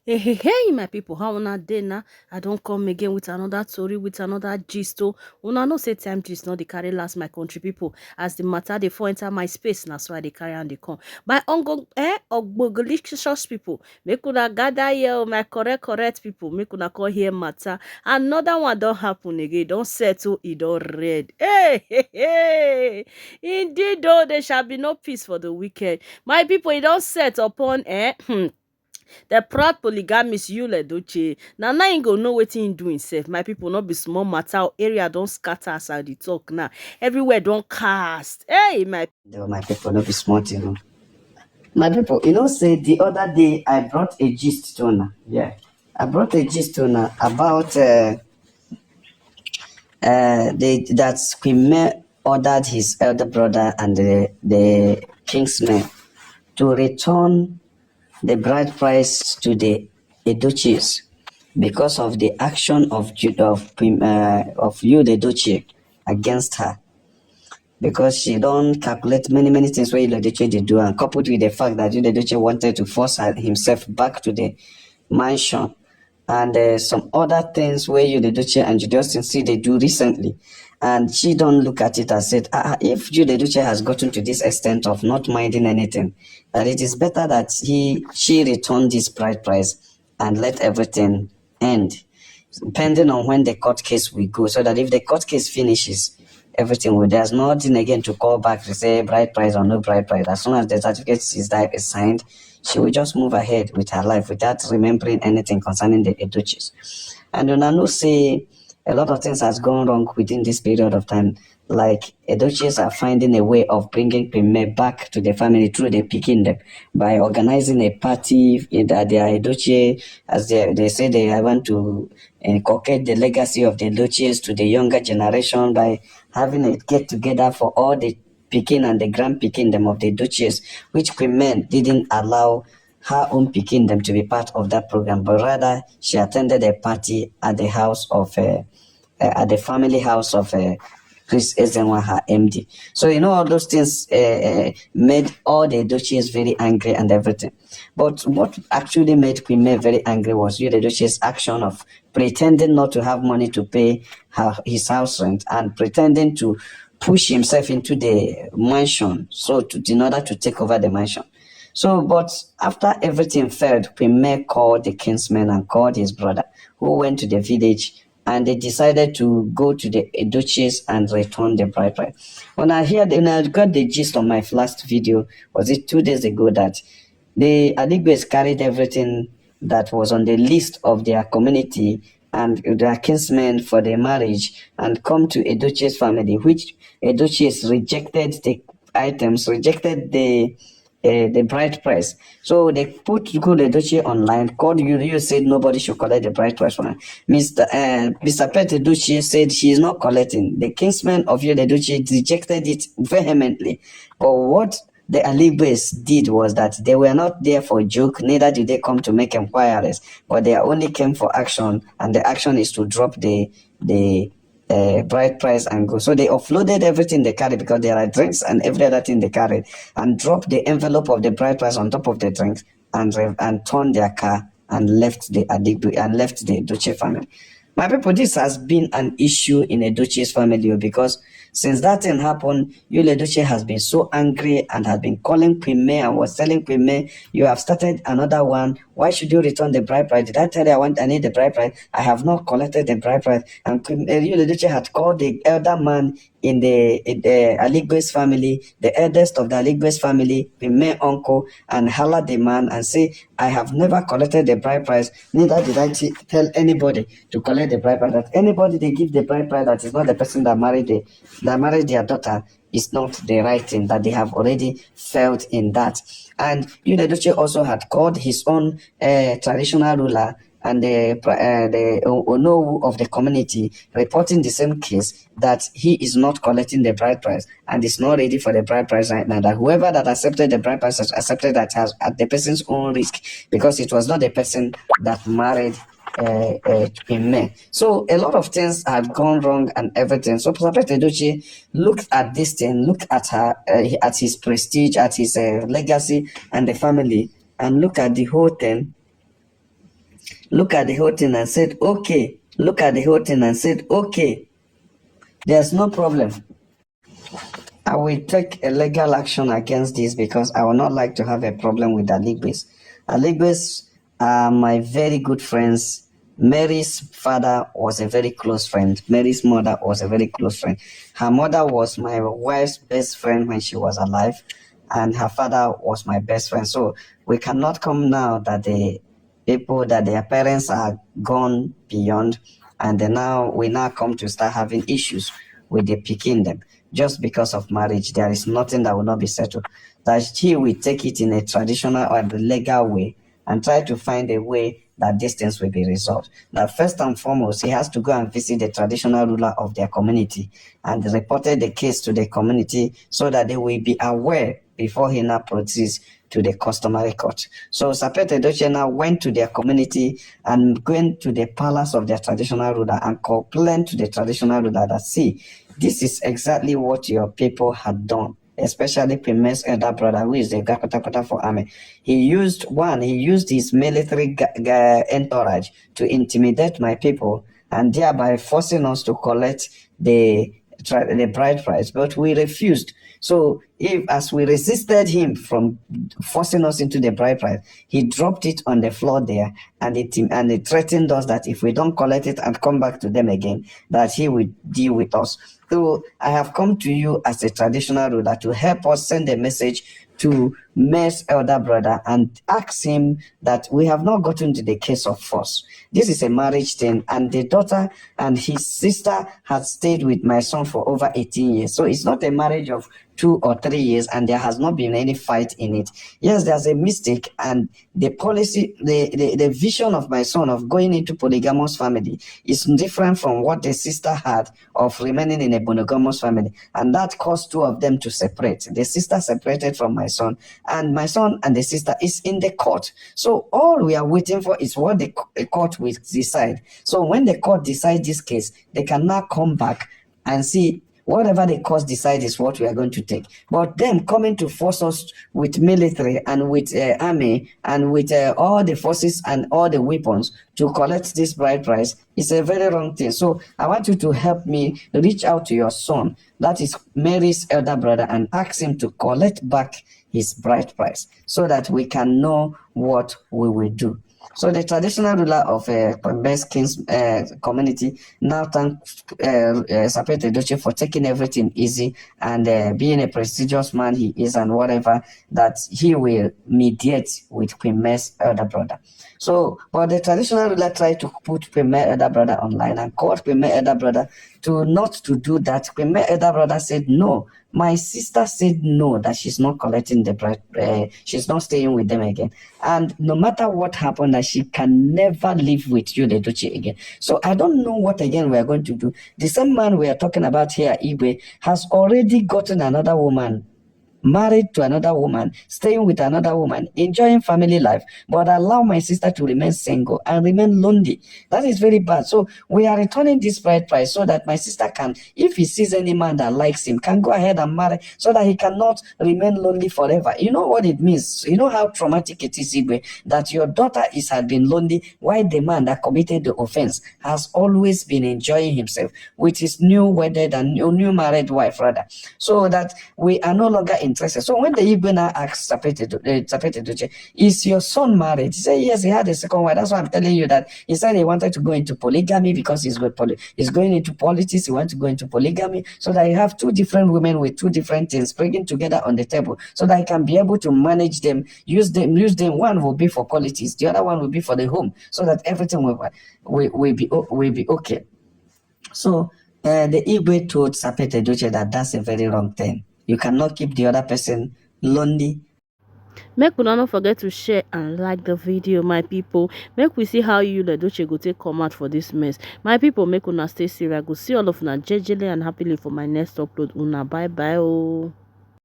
Hey, my people, how una dey na? I don't come again with another story, with another gist. Oh, una know say time gist not the carry last my country people. As the matter they fall enter my space, na so I dey carry and they come. My ogbongelicious people, make una gather here, oh, my correct people, make una come here matter. Another one don't happen again, don't settle, it don't red. Hey. Indeed, though, there shall be no peace for the wicked. My people, it don't set upon the proud polygamist Yul Edochie na im go know wetin im do himself. My people, no be small matter. Area don scatter as I dey talk now. Everywhere don cast. Hey, my Though my people no be smart, My people, say the other day I brought a gist to una. Yeah. I brought a gist to una about that Queen May ordered his elder brother and the Kinsmen to return the bride price to the Edochie'S because of the action of Yul Edochie against her. Because she don't calculate many things where Yul Edochie dey do, and coupled with the fact that Yul Edochie wanted to force himself back to the mansion, and some other things where Yul Edochie and Jude Austin see they do recently. And she don't look at it and said, if Jude Edochie has gotten to this extent of not minding anything, that it is better that she return this bride price and let everything end, depending on when the court case will go, so that if the court case finishes, everything will, there's nothing again to call back to say bride price or no bride price. As soon as the certificate is signed, she will just move ahead with her life without remembering anything concerning the Edochie's. And I know say a lot of things has gone wrong within this period of time. Like Edochie's are finding a way of bringing Queen May back to the family through the picking them by organizing a party that they are Edochie, as they say they want to inculcate the legacy of the Edochie's to the younger generation by having a get together for all the picking and the grand picking them of the Edochie's, which Queen May didn't allow her own picking them to be part of that program, but rather she attended a party at the house of at the family house of Chris Ezenwa, her MD. So all those things made all the Edochie's very angry and everything. But what actually made Queen May very angry was the Edochie's action of pretending not to have money to pay his house rent and pretending to push himself into the mansion in order to take over the mansion. So, but after everything failed, Queen May called the Kinsmen and called his brother, who went to the village, and they decided to go to the Edochie's and return the bride price. When I got the gist on my last video, was it 2 days ago, that the Adigbes carried everything that was on the list of their community and their kinsmen for their marriage and come to Edochie's family, which Edochie's rejected the items, rejected the bride price. So they put Good Edochie online, called you said nobody should collect the bride price from her. Mr. Pet Edochie said she is not collecting. The kinsmen of Yul Edochie rejected it vehemently. But what the Alibes did was that they were not there for a joke, neither did they come to make inquiries, but they only came for action, and the action is to drop the bride price and go. So they offloaded everything they carried, because there are drinks and every other thing they carried, and dropped the envelope of the bride price on top of the drinks and turned their car and left the Edochie family. My people, this has been an issue in Edochie's family, because since that thing happened, Yul Edochie has been so angry and has been calling Queen May and was telling Queen May, you have started another one. Why should you return the bride price? Did I tell you I need the bride price? I have not collected the bride price. And Yul Edochie had called the elder man in the Aligbe's family, the eldest of the Aligbe's family, the main uncle, and holla the man and say, I have never collected the bride price, neither did I tell anybody to collect the bride price. That anybody they give the bride price that is not the person that married their daughter is not the right thing, that they have already failed in that. And Yul Edochie also had called his own traditional ruler and the Onowu of the community, reporting the same case, that he is not collecting the bride price and is not ready for the bride price right now. That whoever that accepted the bride price has accepted that at the person's own risk, because it was not the person that married in May. So a lot of things had gone wrong and everything. So Prophet Edochie looked at this thing, looked at her, at his prestige, at his legacy and the family, and look at the whole thing look at the whole thing and said, okay. Look at the whole thing and said, okay, there's no problem. I will take a legal action against this because I would not like to have a problem with Aligbes. Aligbes are my very good friends. Mary's father was a very close friend. Mary's mother was a very close friend. Her mother was my wife's best friend when she was alive, and her father was my best friend. So we cannot come now that the people that their parents are gone beyond, and then now we now come to start having issues with the picking them just because of marriage. There is nothing that will not be settled. That he will take it in a traditional or the legal way and try to find a way that these things will be resolved. Now, first and foremost, he has to go and visit the traditional ruler of their community and reported the case to the community so that they will be aware before he now proceeds to the customary court. So Sapet Edochie now went to their community and went to the palace of their traditional ruler and complained to the traditional ruler that, see, this is exactly what your people had done, especially Prime's elder brother, who is the Gakota for army. He used his military entourage to intimidate my people and thereby forcing us to collect the bride price, but we refused. So as we resisted him from forcing us into the bride price, he dropped it on the floor there, and it threatened us that if we don't collect it and come back to them again, that he will deal with us. So I have come to you as a traditional ruler to help us send a message to May's elder brother and ask him that we have not gotten to the case of force. This is a marriage thing, and the daughter and his sister had stayed with my son for over 18 years. So it's not a marriage of 2 or 3 years, and there has not been any fight in it. Yes, there's a mistake, and the policy, the vision of my son of going into polygamous family is different from what the sister had of remaining in a monogamous family, and that caused two of them to separate. The sister separated from my son, and my son and the sister is in the court. So all we are waiting for is what the court will decide. So when the court decides this case, they can now come back and see whatever the court decide is what we are going to take. But them coming to force us with military and with army and with all the forces and all the weapons to collect this bride price is a very wrong thing. So I want you to help me reach out to your son, that is Mary's elder brother, and ask him to collect back his bride price so that we can know what we will do. So the traditional ruler of Best King's community now thanks Sapet Edochie for taking everything easy and being a prestigious man he is and whatever, that he will mediate with Queen May's elder brother. So, but the traditional ruler tried to put Queen May's elder brother online and called Queen May's elder brother not to do that. Queen May's elder brother said no. My sister said no, that she's not collecting the bride, she's not staying with them again. And no matter what happened, that she can never live with you, the Edochie, again. So I don't know what again we are going to do. The same man we are talking about here, Igwe, has already gotten another woman, married to another woman, staying with another woman, enjoying family life, but allow my sister to remain single and remain lonely. That is very bad. So we are returning this bride price so that my sister can, if he sees any man that likes him, can go ahead and marry so that he cannot remain lonely forever. You know what it means? You know how traumatic it is, Igwe, that your daughter had been lonely while the man that committed the offense has always been enjoying himself with his new wedded and new married wife, rather. So that we are no longer interested. So when the Igbo now asks Sapet Edochie, is your son married? He said, yes, he had a second wife. That's why I'm telling you that he said he wanted to go into polygamy because he's going into politics. He wants to go into polygamy so that he have two different women with two different things bringing together on the table so that he can be able to manage them, use them. One will be for politics, the other one will be for the home, so that everything will be okay. So the Igwe told Sapet Edochie that that's a very wrong thing. You cannot keep the other person lonely. Make una no forget to share and like the video, my people. Make we see how you the Edochie go take come out for this mess. My people, make una stay safe. I go see all of una jejely and happily for my next upload. Una bye bye oh.